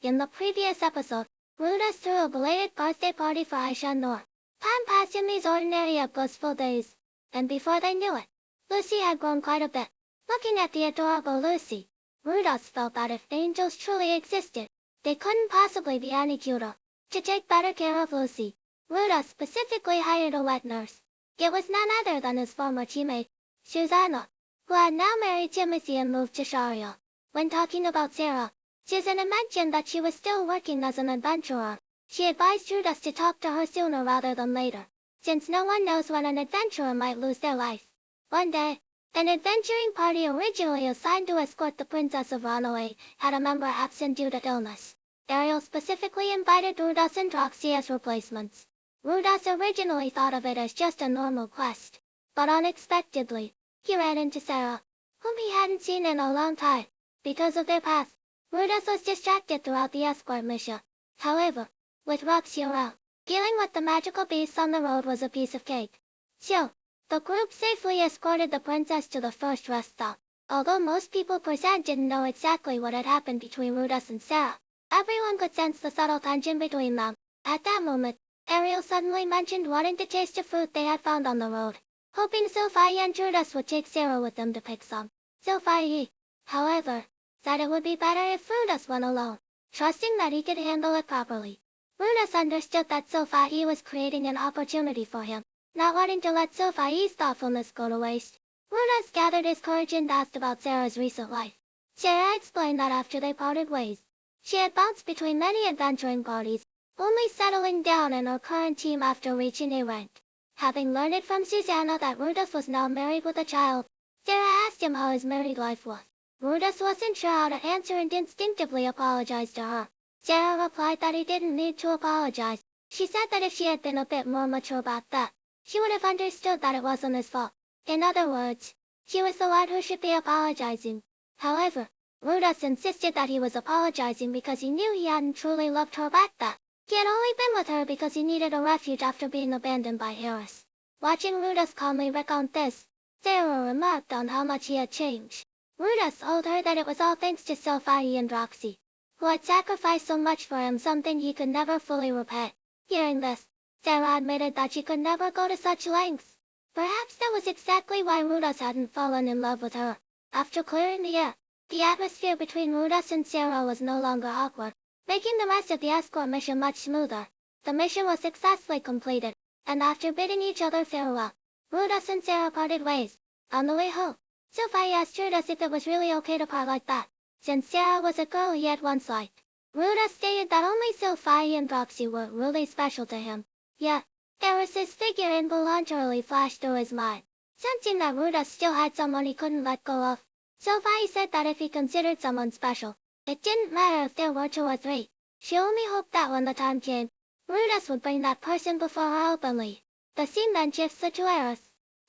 In the previous episode, Rudeus threw a belated birthday party for Aisha Noor. Time passed in these ordinary yet blissful days, and before they knew it, Lucy had grown quite a bit. Looking at the adorable Lucy, Rudeus felt that if angels truly existed, they couldn't possibly be any cuter. To take better care of Lucy, Rudeus specifically hired a wet nurse. It was none other than his former teammate, Susanna, who had now married Timothy and moved to Sharia. When talking about Sarah, Susanna mentioned that she was still working as an adventurer. She advised Rudeus to talk to her sooner rather than later, since no one knows when an adventurer might lose their life. One day, an adventuring party originally assigned to escort the Princess of Runaway had a member absent due to illness. Ariel specifically invited Rudeus and Roxy as replacements. Rudeus originally thought of it as just a normal quest, but unexpectedly, he ran into Sarah, whom he hadn't seen in a long time. Because of their past, Rudeus was distracted throughout the escort mission. However, with Roxy around, dealing with the magical beasts on the road was a piece of cake. So, the group safely escorted the princess to the first rest stop. Although most people present didn't know exactly what had happened between Rudeus and Sarah, everyone could sense the subtle tension between them. At that moment, Ariel suddenly mentioned wanting to taste a fruit they had found on the road, hoping Sophie and Rudeus would take Sarah with them to pick some. Sophie, however, said it would be better if Rudeus went alone, trusting that he could handle it properly. Rudeus understood that Sophie was creating an opportunity for him, not wanting to let Sophie's thoughtfulness go to waste. Rudeus gathered his courage and asked about Sarah's recent life. Sarah explained that after they parted ways, she had bounced between many adventuring parties, only settling down in her current team after reaching A rank. Having learned it from Susanna that Rudeus was now married with a child, Sarah asked him how his married life was. Rudeus wasn't sure how to answer and instinctively apologized to her. Sarah replied that he didn't need to apologize. She said that if she had been a bit more mature about that, she would have understood that it wasn't his fault. In other words, she was the one who should be apologizing. However, Rudeus insisted that he was apologizing because he knew he hadn't truly loved her back then. He had only been with her because he needed a refuge after being abandoned by Eris. Watching Rudeus calmly recount this, Sarah remarked on how much he had changed. Rudeus told her that it was all thanks to Sophie and Roxy, who had sacrificed so much for him, something he could never fully repay. Hearing this, Sarah admitted that she could never go to such lengths. Perhaps that was exactly why Rudeus hadn't fallen in love with her. After clearing the air, the atmosphere between Rudeus and Sarah was no longer awkward, making the rest of the escort mission much smoother. The mission was successfully completed, and after bidding each other farewell, Rudeus and Sarah parted ways. On the way home, Sophie asked Rudeus if it was really okay to part like that, since Sarah was a girl he had once liked. Rudeus stated that only Sophie and Roxy were really special to him. Yet, Eris's figure involuntarily flashed through his mind. Sensing that Rudeus still had someone he couldn't let go of, Sophie said that if he considered someone special, it didn't matter if there were 2 or 3. She only hoped that when the time came, Rudeus would bring that person before her openly. The scene then shifts to Eris.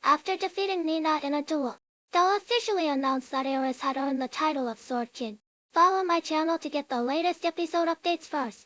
After defeating Nina in a duel, they'll officially announce that Eris had earned the title of Sword King. Follow my channel to get the latest episode updates first.